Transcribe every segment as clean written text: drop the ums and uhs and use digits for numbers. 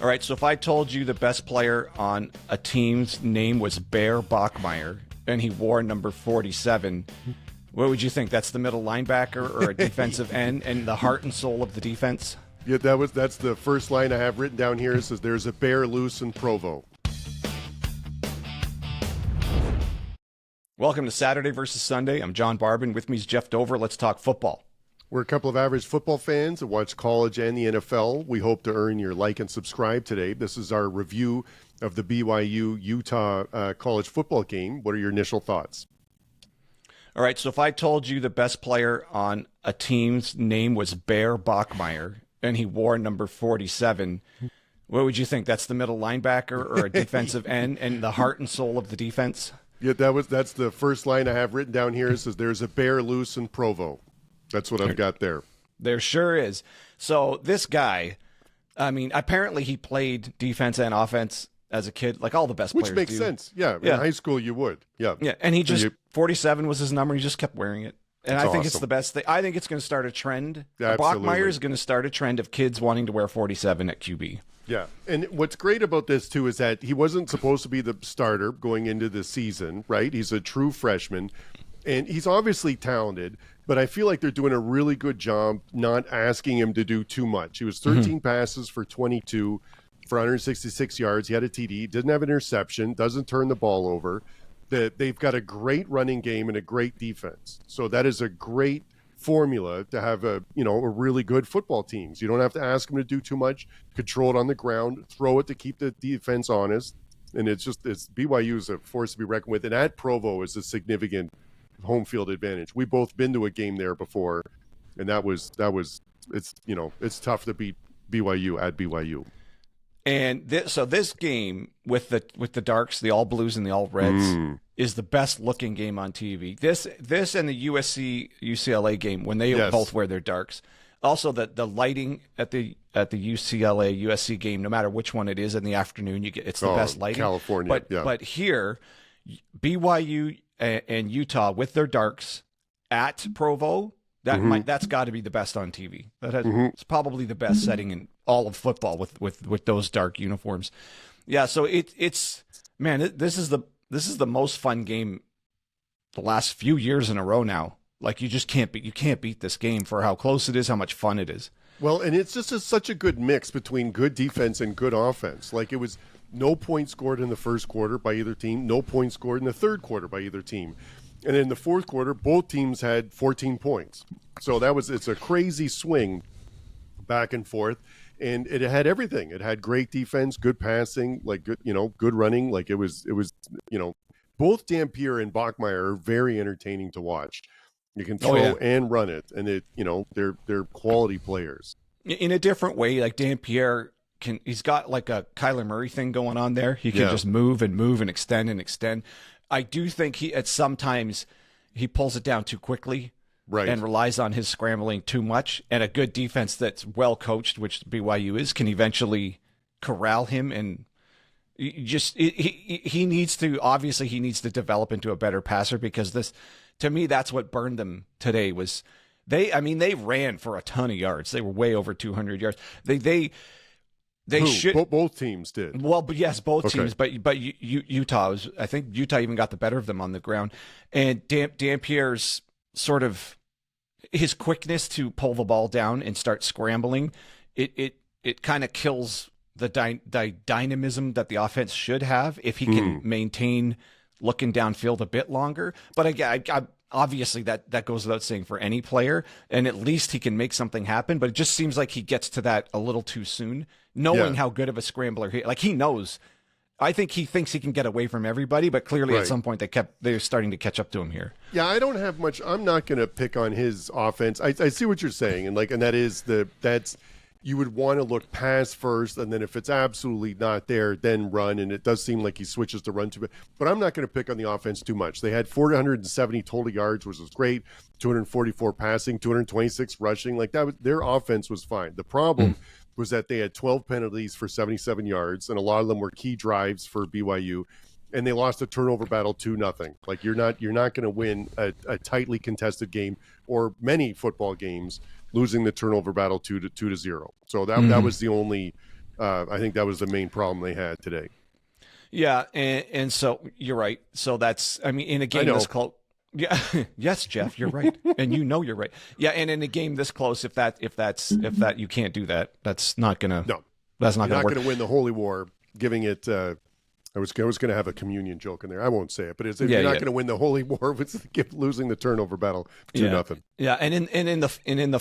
All right, so if I told you the best player on a team's name was Bear Bachmeier and he wore number 47, what would you think? That's the middle linebacker or a defensive end and the heart and soul of the defense? Yeah, that's the first line I have written down here. It says there's a bear loose in Provo. Welcome to Saturday versus Sunday. I'm John Barbin. With me is Jeff Dover. Let's talk football. We're a couple of average football fans that watch college and the NFL. We hope to earn your like and subscribe today. This is our review of the BYU-Utah college football game. What are your initial thoughts? All right, so if I told you the best player on a team's name was Bear Bachmeier and he wore number 47, what would you think? That's the middle linebacker or a defensive end and the heart and soul of the defense? Yeah, that's the first line I have written down here. It says there's a bear loose in Provo. That's what I've got there. There sure is. So this guy, I mean, apparently he played defense and offense as a kid, like all the best players do. Which makes sense. Yeah, in high school you would. Yeah. Yeah, and he just, 47 was his number. He just kept wearing it. And I think it's awesome. the best thing. I think it's going to start a trend. Absolutely. Bachmeier is going to start a trend of kids wanting to wear 47 at QB. Yeah, and what's great about this, too, is that he wasn't supposed to be the starter going into the season, right? He's a true freshman, and he's obviously talented, but I feel like they're doing a really good job not asking him to do too much. He was 13 passes for 22 for 166 yards. He had a TD, didn't have an interception, doesn't turn the ball over. They've got a great running game and a great defense. So that is a great formula to have a really good football teams. You don't have to ask them to do too much, control it on the ground, throw it to keep the defense honest. And it's BYU is a force to be reckoned with. And at Provo is a significant home field advantage. We've both been to a game there before, and it's tough to beat BYU at BYU. And this game with the darks, the all blues and the all reds, is the best looking game on TV. This and the USC UCLA game when they both wear their darks. Also the lighting at the UCLA USC game, no matter which one it is in the afternoon, it's the best lighting. California, but here, BYU and Utah with their darks at Provo. That's got to be the best on TV. It's probably the best setting in all of football with those dark uniforms. Yeah, so this is the most fun game the last few years in a row now. Like you can't beat this game for how close it is, how much fun it is. Well, and it's just such a good mix between good defense and good offense. Like it was no points scored in the first quarter by either team, no points scored in the third quarter by either team. And in the fourth quarter, both teams had 14 points. So it's a crazy swing back and forth. And it had everything. It had great defense, good passing, like good running. Like it was, both Dampier and Bachmeire are very entertaining to watch. You can throw and run it. And they're quality players. In a different way, like Dampier he's got like a Kyler Murray thing going on there. He can just move and extend and extend. I do think sometimes he pulls it down too quickly, right, and relies on his scrambling too much. And a good defense that's well coached, which BYU is, can eventually corral him. And he needs to develop into a better passer, because to me, that's what burned them today. Was they ran for a ton of yards. They were way over 200 yards. Both teams did. Well, but yes, both teams. But Utah I think Utah even got the better of them on the ground. And Dampierre's sort of his quickness to pull the ball down and start scrambling, it kind of kills the dynamism that the offense should have if he can maintain looking downfield a bit longer. But again, obviously that goes without saying for any player, and at least he can make something happen. But it just seems like he gets to that a little too soon, knowing how good of a scrambler he knows. I think he thinks he can get away from everybody, but clearly at some point they're starting to catch up to him here. Yeah, I don't have much. I'm not going to pick on his offense. I see what you're saying, and that's you would want to look pass first, and then if it's absolutely not there, then run. And it does seem like he switches to run too bit. But I'm not going to pick on the offense too much. They had 470 total yards, which was great. 244 passing, 226 rushing. Like their offense was fine. The problem was that they had 12 penalties for 77 yards, and a lot of them were key drives for BYU. And they lost a turnover battle 2-0. Like you're not going to win a tightly contested game or many football games losing the turnover battle 2-0. So that was the only I think that was the main problem they had today. Yeah, and so you're right. So that's, I mean, in a game this close. Yeah, yes, Jeff, you're right, and you're right. Yeah, and in a game this close, if that you can't do that, that's not gonna. No, that's not gonna work. Going to win the Holy War. Giving it. I was going to have a communion joke in there. I won't say it, but if you're not going to win the Holy War, it's losing the turnover battle 2-0. Yeah, and in the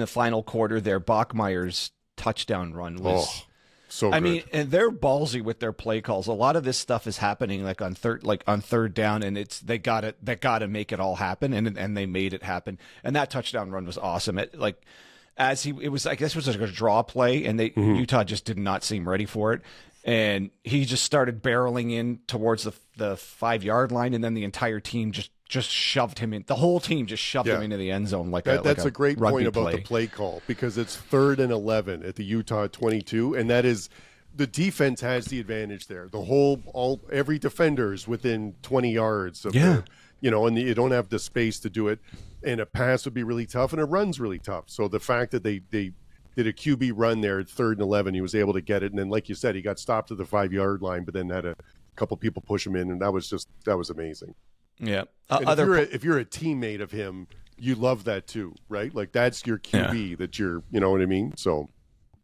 final quarter, there, Bachmeier's touchdown run was. So I good. mean, and they're ballsy with their play calls. A lot of this stuff is happening on third down, and they got to make it all happen, and they made it happen. And that touchdown run was awesome. It was I guess it was like a draw play, and Utah just did not seem ready for it. And he just started barreling in towards the 5-yard line, and then the entire team just shoved him in. The whole team just shoved him into the end zone that's a great point about play. The play call, because it's 3rd and 11 at the Utah 22, and that is the defense has the advantage there. Every defender is within 20 yards of and you don't have the space to do it. And a pass would be really tough, and a run's really tough. So the fact that they did a QB run there at 3rd and 11, he was able to get it, and then like you said, he got stopped at the 5-yard line, but then had a couple people push him in, and that was amazing. Yeah. If you're a teammate of him, you love that too, right? Like that's your QB that you're, you know what I mean? So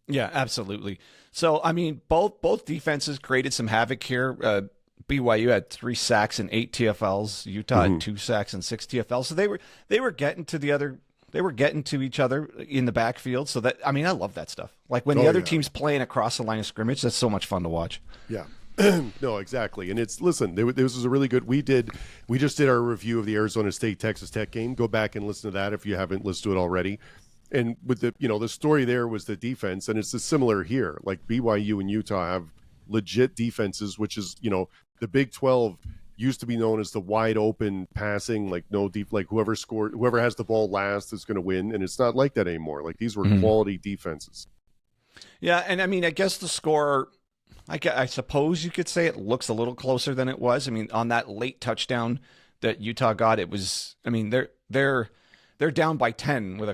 yeah, absolutely. So I mean, both defenses created some havoc here. BYU had 3 sacks and 8 TFLs. Utah had 2 sacks and 6 TFLs. So they were getting to each other in the backfield. So that, I mean, I love that stuff. Like when the other team's playing across the line of scrimmage, that's so much fun to watch. Yeah. No, exactly. And this was a really good, we just did our review of the Arizona State Texas Tech game. Go back and listen to that if you haven't listened to it already. And with the story there was the defense, and it's similar here. Like BYU and Utah have legit defenses, which is, the Big 12 used to be known as the wide open passing, like no deep, like whoever has the ball last is going to win. And it's not like that anymore. Like these were quality defenses. Yeah. And I mean, I guess the score, I suppose you could say it looks a little closer than it was. I mean, on that late touchdown that Utah got, it was, I mean, they're down by 10 with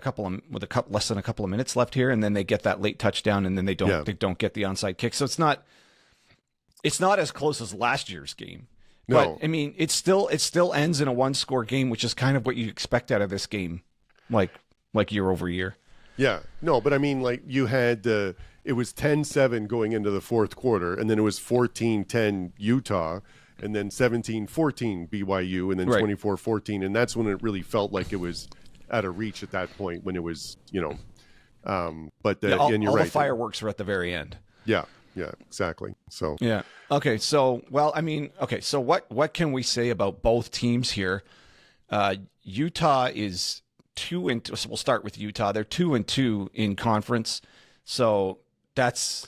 less than a couple of minutes left here. And then they get that late touchdown, and then they don't get the onside kick. So it's not as close as last year's game. No. But I mean, it still ends in a 1-score game, which is kind of what you expect out of this game, like year over year. Yeah, no, but I mean, like you had, it was 10-7 going into the fourth quarter, and then it was 14-10 Utah, and then 17-14 BYU, and then 24-14, and that's when it really felt like it was out of reach at that point, when it was, and you're all right. The fireworks were at the very end. Yeah. Yeah, exactly. So yeah. Okay. So So what can we say about both teams here? Utah is 2-2. So we'll start with Utah. They're 2-2 in conference. So that's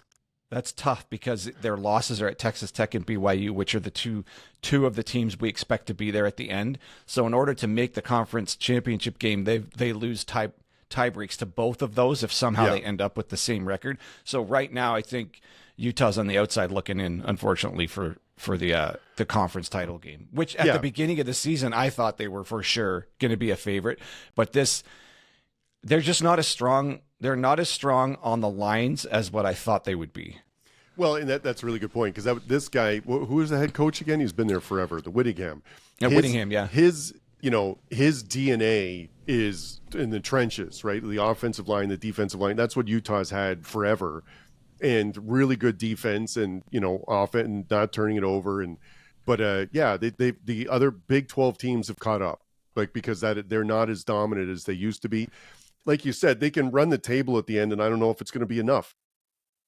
tough because their losses are at Texas Tech and BYU, which are the two of the teams we expect to be there at the end. So in order to make the conference championship game, they lose tie breaks to both of those if somehow they end up with the same record. So right now, I think Utah's on the outside looking in, unfortunately, for the conference title game, which at the beginning of the season, I thought they were for sure going to be a favorite. But they're just not as strong. They're not as strong on the lines as what I thought they would be. Well, and that's a really good point, because this guy, who is the head coach again? He's been there forever, the Whittingham. Whittingham, yeah. His DNA is in the trenches, right? The offensive line, the defensive line. That's what Utah's had forever. And really good defense, and offense, and not turning it over, the other Big 12 teams have caught up, like because they're not as dominant as they used to be. Like you said, they can run the table at the end, and I don't know if it's going to be enough,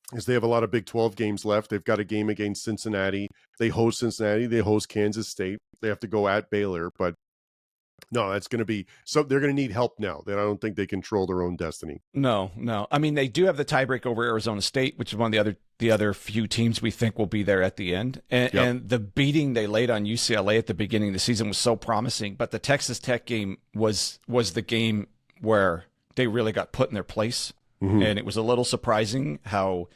because they have a lot of Big 12 games left. They've got a game against Cincinnati. They host Cincinnati. They host Kansas State. They have to go at Baylor, but no, that's going to be so. They're going to need help now. That I don't think they control their own destiny. No. I mean, they do have the tiebreak over Arizona State, which is one of the other few teams we think will be there at the end. And the beating they laid on UCLA at the beginning of the season was so promising. But the Texas Tech game was the game where they really got put in their place, and it was a little surprising how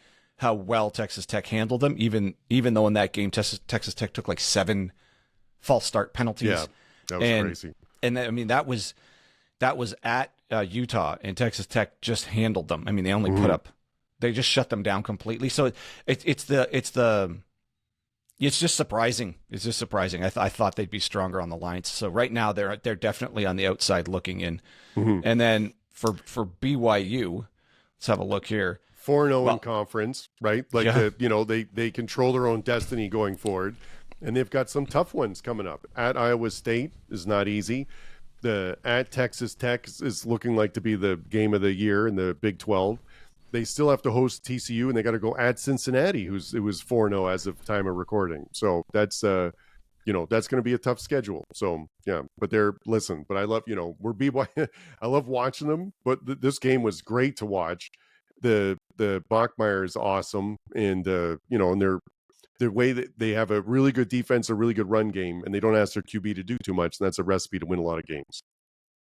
well Texas Tech handled them. Even though in that game Texas Tech took like 7 false start penalties. Yeah, that was crazy. And I mean, that was at Utah, and Texas Tech just handled them. I mean, they only put up They just shut them down completely. So it's just surprising. It's just surprising. I thought they'd be stronger on the lines. So right now they're definitely on the outside looking in. Mm-hmm. And then for BYU, let's have a look here. 4-0 in conference, right? Like yeah. they control their own destiny going forward, and they've got some tough ones coming up. At Iowa State is not easy. At Texas Tech is looking like to be the game of the year in the Big 12. They still have to host TCU, and they got to go at Cincinnati, it was 4-0 as of time of recording. So that's that's going to be a tough schedule. So yeah, but I love we're BYU. I love watching them, but this game was great to watch. The Bachmeire is awesome, and and the way that they have a really good defense, a really good run game, and they don't ask their QB to do too much, and that's a recipe to win a lot of games.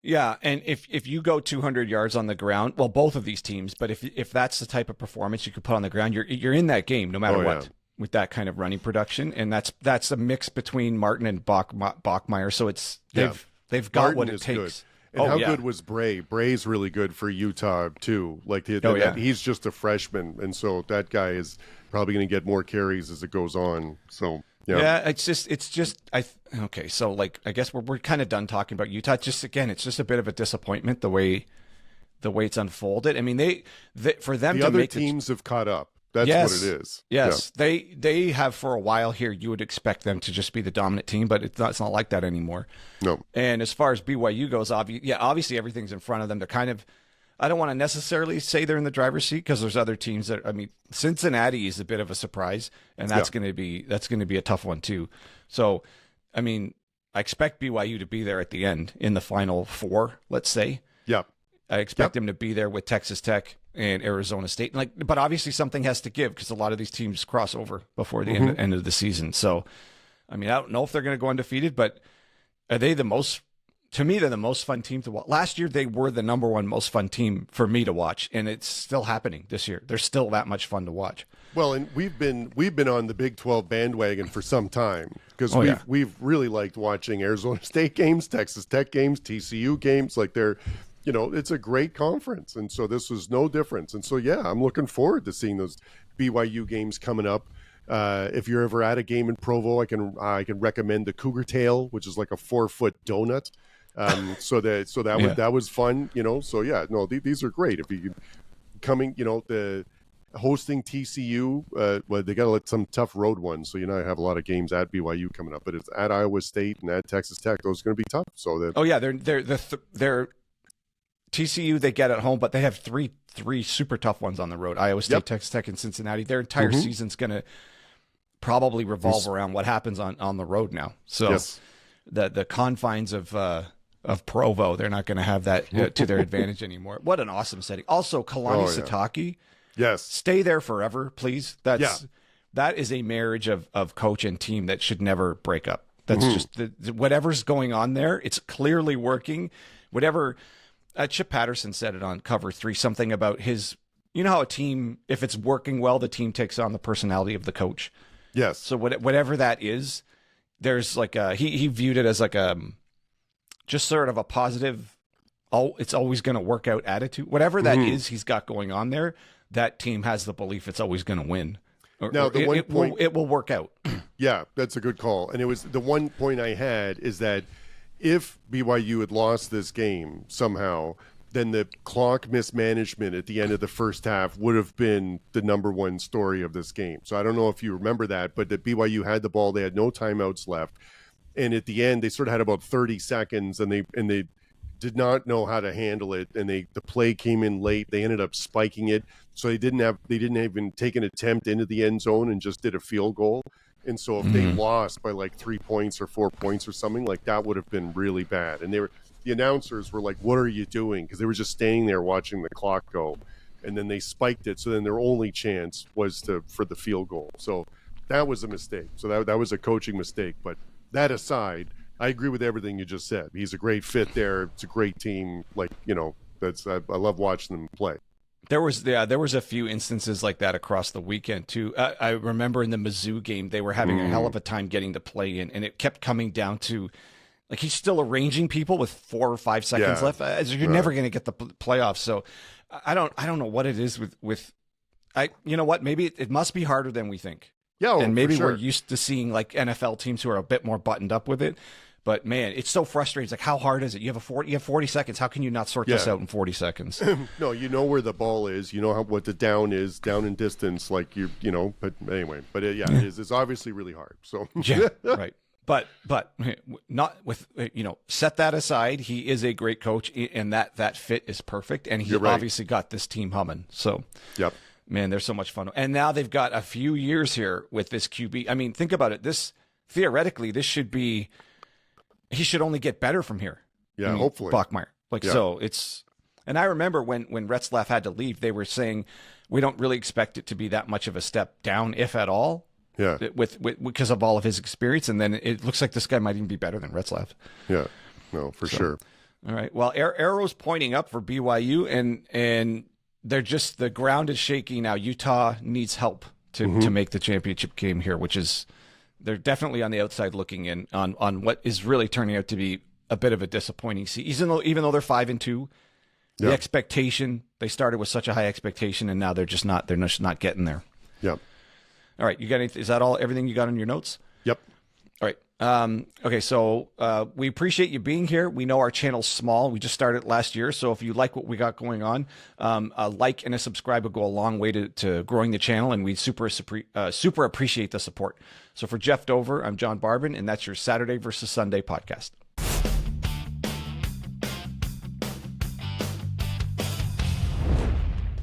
Yeah, and if you go 200 yards on the ground, well, both of these teams, but if that's the type of performance you could put on the ground, you're in that game no matter what. Yeah. With that kind of running production, and that's a mix between Martin and Bachmeire. So they've got Martin what it takes. Good. And how good was Bray? Bray's really good for Utah too. Like he's just a freshman, and so that guy is probably going to get more carries as it goes on. So yeah, it's just okay. So like I guess we're kind of done talking about Utah. It's just a bit of a disappointment the way it's unfolded. I mean, they for them the to other make teams have caught up. That's what it is. Yes, yeah. They have for a while here. You would expect them to just be the dominant team, but it's not like that anymore. No. And as far as BYU goes, obviously everything's in front of them. They're kind of, I don't want to necessarily say they're in the driver's seat because there's other teams that, I mean, Cincinnati is a bit of a surprise, and that's going to be a tough one too. So, I mean, I expect BYU to be there at the end in the Final Four, let's say. Yeah. I expect them to be there with Texas Tech and Arizona State. But obviously something has to give because a lot of these teams cross over before the end of the season. So, I mean, I don't know if they're going to go undefeated, but are they to me, they're the most fun team to watch. Last year, they were the number one most fun team for me to watch, and it's still happening this year. They're still that much fun to watch. Well, and we've been on the Big 12 bandwagon for some time because we've really liked watching Arizona State games, Texas Tech games, TCU games. Like it's a great conference. And so this was no difference. And so, yeah, I'm looking forward to seeing those BYU games coming up. If you're ever at a game in Provo, I can recommend the Cougar Tail, which is like a 4-foot donut. That was fun, So yeah, no, these are great. If you the hosting TCU, they got to let some tough road ones. So have a lot of games at BYU coming up, but it's at Iowa State and at Texas Tech. Those are going to be tough. So they're TCU they get at home, but they have three super tough ones on the road: Iowa State, Texas Tech, and Cincinnati. Their entire season's going to probably revolve around what happens on the road now. So the confines of Provo, they're not going to have that to their advantage anymore. What an awesome setting! Also, Kalani Sitake, stay there forever, please. That is a marriage of coach and team that should never break up. That's just whatever's going on there. It's clearly working. Whatever. Chip Patterson said it on Cover 3, something about his, how a team, if it's working well, the team takes on the personality of the coach. Yes. So whatever that is, there's like he viewed it as like just sort of a positive, it's always going to work out attitude. Whatever that is he's got going on there, that team has the belief it's always going to win. It will work out. Yeah, that's a good call. And it was the one point I had is that if BYU had lost this game somehow, then the clock mismanagement at the end of the first half would have been the number one story of this game. So I don't know if you remember that, but that BYU had the ball, they had no timeouts left, and at the end they sort of had about 30 seconds, and they did not know how to handle it, and the play came in late. They ended up spiking it, so they didn't even take an attempt into the end zone and just did a field goal. And so if they lost by like 3 points or 4 points or something, like that would have been really bad. And the announcers were like, "What are you doing?" Because they were just standing there watching the clock go, and then they spiked it. So then their only chance was for the field goal. So that was a mistake. So that was a coaching mistake. But that aside, I agree with everything you just said. He's a great fit there. It's a great team. Like I love watching them play. There was a few instances like that across the weekend too. I remember in the Mizzou game, they were having a hell of a time getting the play in, and it kept coming down to, like, he's still arranging people with 4 or 5 seconds left. You're never going to get the playoffs. So I don't know what it is with. You know what? Maybe it must be harder than we think. Yeah, and maybe for sure. we're used to seeing like NFL teams who are a bit more buttoned up with it. But man, it's so frustrating. It's like, how hard is it? You have 40 seconds. How can you not sort this out in 40 seconds? No, you know where the ball is. You know what the down is, down in distance. Like you know. But anyway, it is. It's obviously really hard. So yeah, right. But not with set that aside. He is a great coach, and that fit is perfect. And he obviously got this team humming. So yep. Man, they're so much fun. And now they've got a few years here with this QB. I mean, think about it. Theoretically, this should be. He should only get better from here. Yeah, hopefully. Bachmeire. So it's, and I remember when Retzlaff had to leave, they were saying we don't really expect it to be that much of a step down, if at all. Yeah. Because of all of his experience, and then it looks like this guy might even be better than Retzlaff. Yeah. No, for sure. All right. Well, arrow's pointing up for BYU, and they're just, the ground is shaky now. Utah needs help to make the championship game here, which is. They're definitely on the outside looking in on what is really turning out to be a bit of a disappointing season. Even though they're 5-2, the expectation, they started with such a high expectation, and now they're just not getting there. Yep. All right, you got anything? Is that everything you got on your notes? Yep. All right. Okay, so we appreciate you being here. We know our channel's small. We just started last year, so if you like what we got going on, a like and a subscribe will go a long way to growing the channel, and we super appreciate the support. So for Jeff Dover, I'm John Barbin, and that's your Saturday versus Sunday podcast.